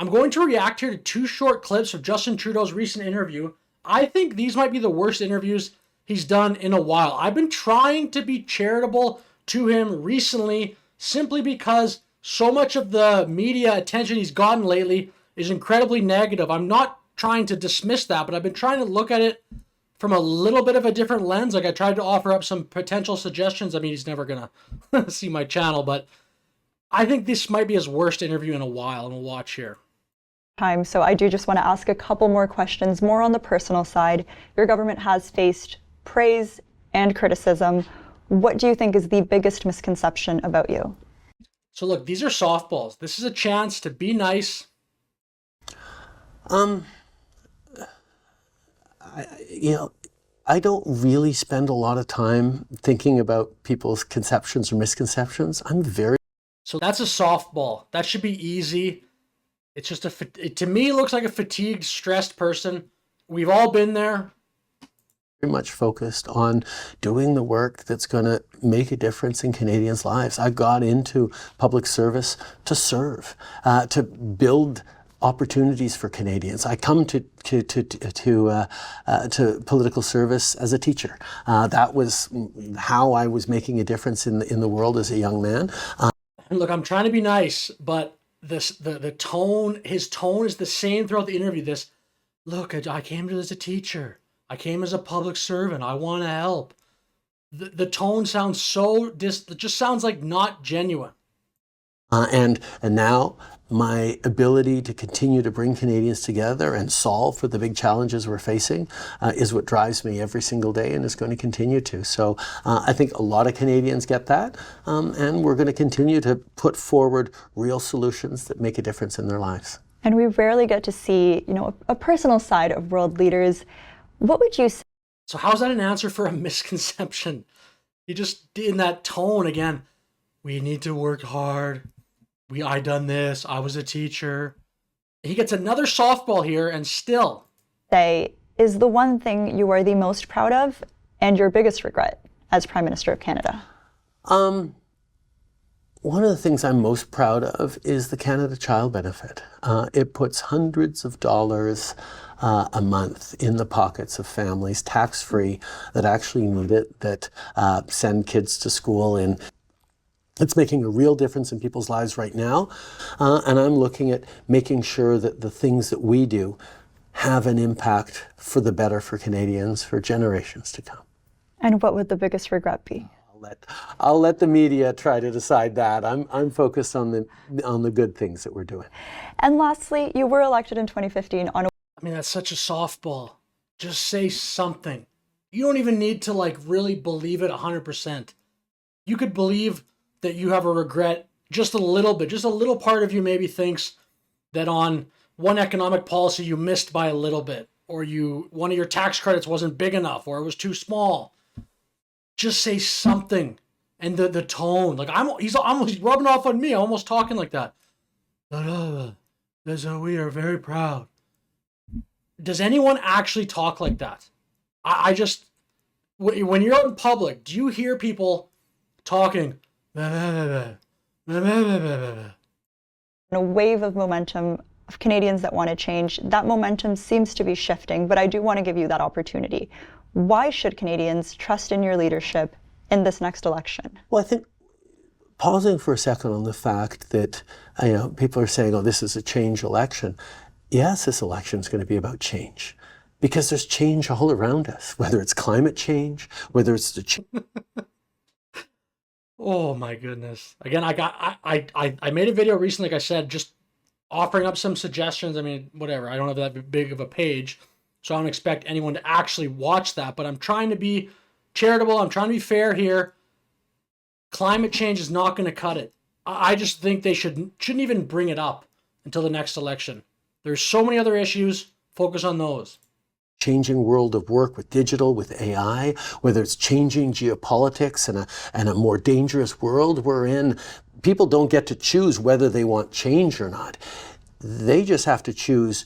I'm going to react here to two short clips of Justin Trudeau's recent interview. I think these might be the worst interviews he's done in a while. I've been trying to be charitable to him recently simply because so much of the media attention he's gotten lately is incredibly negative. I'm not trying to dismiss that, but I've been trying to look at it from a little bit of a different lens. Like I tried to offer up some potential suggestions. I mean, he's never going to see my channel, but I think this might be his worst interview in a while, and we'll watch here. So I do just want to ask a couple more questions, more on the personal side. Your government has faced praise and criticism. What do you think is the biggest misconception about you? So look, these are softballs. This is a chance to be nice. I don't really spend a lot of time thinking about people's conceptions or misconceptions. So that's a softball. That should be easy. It's just to me, it looks like a fatigued, stressed person. We've all been there. Very much focused on doing the work that's going to make a difference in Canadians' lives. I got into public service to serve, to build opportunities for Canadians. I come to political service as a teacher. That was how I was making a difference in the world as a young man. And look, I'm trying to be nice, but the tone, his tone is the same throughout the interview. Look, I came to as a teacher. I came as a public servant. I want to help. The tone sounds it just sounds like not genuine. And now my ability to continue to bring Canadians together and solve for the big challenges we're facing is what drives me every single day and is going to continue to. So I think a lot of Canadians get that, and we're going to continue to put forward real solutions that make a difference in their lives. And we rarely get to see, a personal side of world leaders. What would you say? So how's that an answer for a misconception? You just, in that tone again, we need to work hard. I done this. I was a teacher. He gets another softball here, and still. Say, is the one thing you are the most proud of and your biggest regret as Prime Minister of Canada? One of the things I'm most proud of is the Canada Child Benefit. It puts hundreds of dollars a month in the pockets of families, tax-free, that actually need it, that send kids to school in. It's making a real difference in people's lives right now, and I'm looking at making sure that the things that we do have an impact for the better for Canadians for generations to come. And what would the biggest regret be? I'll let the media try to decide that. I'm focused on the good things that we're doing. And lastly, you were elected in 2015 on. I mean, that's such a softball. Just say something. You don't even need to really believe it 100%. You could believe that you have a regret just a little bit. Just a little part of you maybe thinks that on one economic policy you missed by a little bit, or one of your tax credits wasn't big enough, or it was too small. Just say something. And the tone, he's almost rubbing off on me, almost talking like that. We are very proud. Does anyone actually talk like that? When you're out in public, do you hear people talking? A wave of momentum of Canadians that want to change. That momentum seems to be shifting, but I do want to give you that opportunity. Why should Canadians trust in your leadership in this next election? Well, I think pausing for a second on the fact that people are saying, oh, this is a change election. Yes, this election is going to be about change, because there's change all around us, whether it's climate change, whether it's the Oh my goodness. Again, I made a video recently, like I said, just offering up some suggestions. I mean, whatever. I don't have that big of a page, so I don't expect anyone to actually watch that, but I'm trying to be charitable. I'm trying to be fair here. Climate change is not going to cut it. I just think they shouldn't even bring it up until the next election. There's so many other issues. Focus on those. Changing world of work with digital, with AI, whether it's changing geopolitics and a more dangerous world we're in. People don't get to choose whether they want change or not. They just have to choose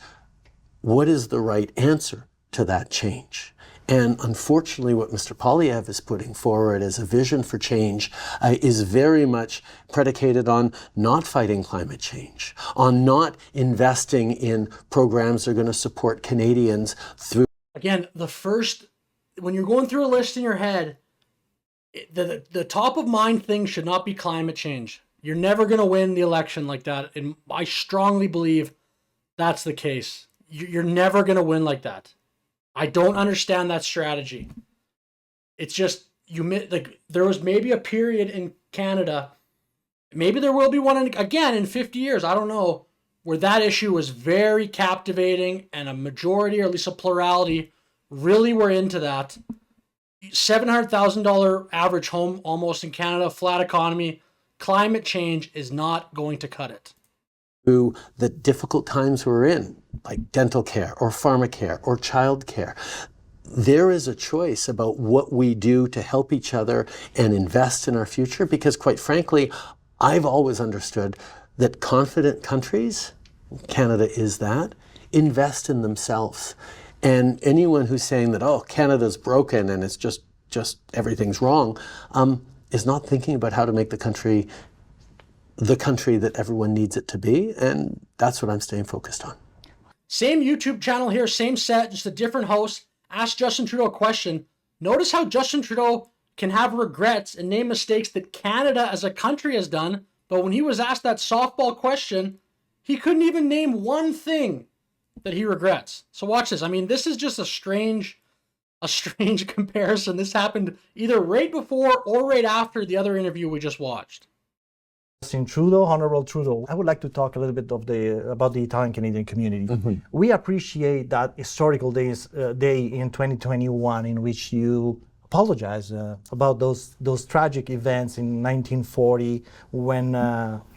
what is the right answer to that change. And unfortunately, what Mr. Poilievre is putting forward as a vision for change is very much predicated on not fighting climate change, on not investing in programs that are going to support Canadians through. Again, when you're going through a list in your head, the top of mind thing should not be climate change. You're never going to win the election like that. And I strongly believe that's the case. You're never going to win like that. I don't understand that strategy. It's just, there was maybe a period in Canada, maybe there will be one again in 50 years, I don't know, where that issue was very captivating and a majority, or at least a plurality, really were into that. $700,000 average home almost in Canada, flat economy. Climate change is not going to cut it. Through the difficult times we're in, like dental care or pharmacare or child care. There is a choice about what we do to help each other and invest in our future, because quite frankly, I've always understood that confident countries, Canada is that, invest in themselves. And anyone who's saying that, oh, Canada's broken and it's just everything's wrong, is not thinking about how to make the country that everyone needs it to be. And that's what I'm staying focused on. Same YouTube channel here, same set, just a different host. Ask Justin Trudeau a question. Notice how Justin Trudeau can have regrets and name mistakes that Canada as a country has done. But when he was asked that softball question, he couldn't even name one thing that he regrets. So watch this. I mean, this is just a strange comparison. This happened either right before or right after the other interview we just watched. Justin Trudeau, Honorable Trudeau, I would like to talk a little bit about the Italian-Canadian community. Mm-hmm. We appreciate that historical day in 2021 in which you apologize about those tragic events in 1940 when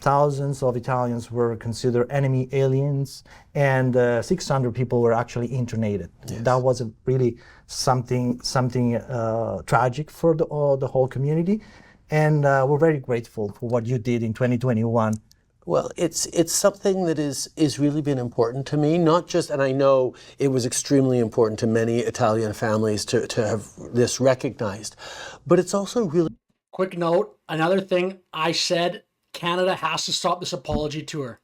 thousands of Italians were considered enemy aliens and 600 people were actually internated. Yes. That was really something tragic for the whole community. And we're very grateful for what you did in 2021. Well, it's something that is really been important to me, not just, and I know it was extremely important to many Italian families to have this recognized, but it's also really... Quick note, another thing I said, Canada has to stop this apology tour.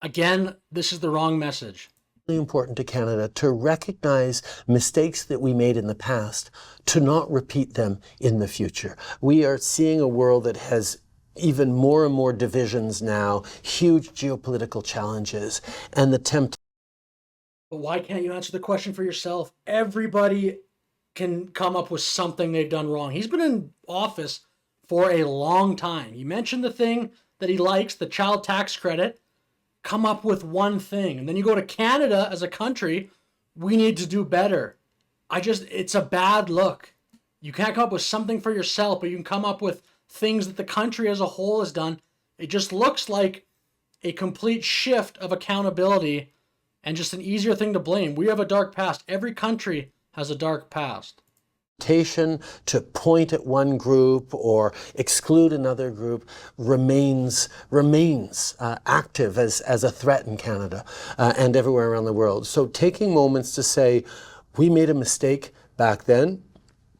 Again, this is the wrong message. Important to Canada to recognize mistakes that we made in the past, to not repeat them in the future. We are seeing a world that has even more and more divisions now, huge geopolitical challenges, and the temptation. But why can't you answer the question for yourself? Everybody can come up with something they've done wrong. He's been in office for a long time. He mentioned the thing that he likes, the child tax credit. Come up with one thing. And then you go to Canada as a country, we need to do better. It's a bad look. You can't come up with something for yourself, but you can come up with things that the country as a whole has done. It just looks like a complete shift of accountability and just an easier thing to blame. We have a dark past. Every country has a dark past. To point at one group or exclude another group remains active as a threat in Canada and everywhere around the world. So taking moments to say, we made a mistake back then,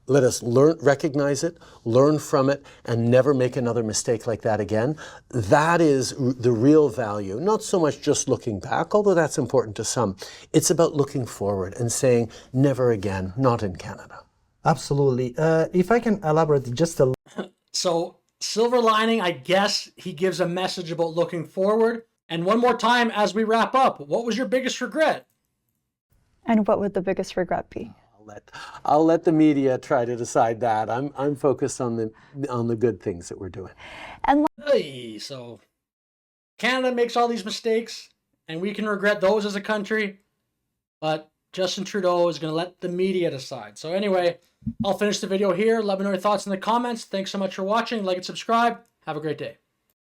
let us recognize it, learn from it, and never make another mistake like that again. That is the real value. Not so much just looking back, although that's important to some. It's about looking forward and saying, never again, not in Canada. Absolutely. If I can elaborate just a little. So, silver lining, I guess he gives a message about looking forward. And one more time as we wrap up, what was your biggest regret? And what would the biggest regret be? I'll let the media try to decide that. I'm focused on the good things that we're doing. And so Canada makes all these mistakes, and we can regret those as a country, but Justin Trudeau is going to let the media decide. So anyway, I'll finish the video here. Let me know your thoughts in the comments. Thanks so much for watching. Like and subscribe. Have a great day.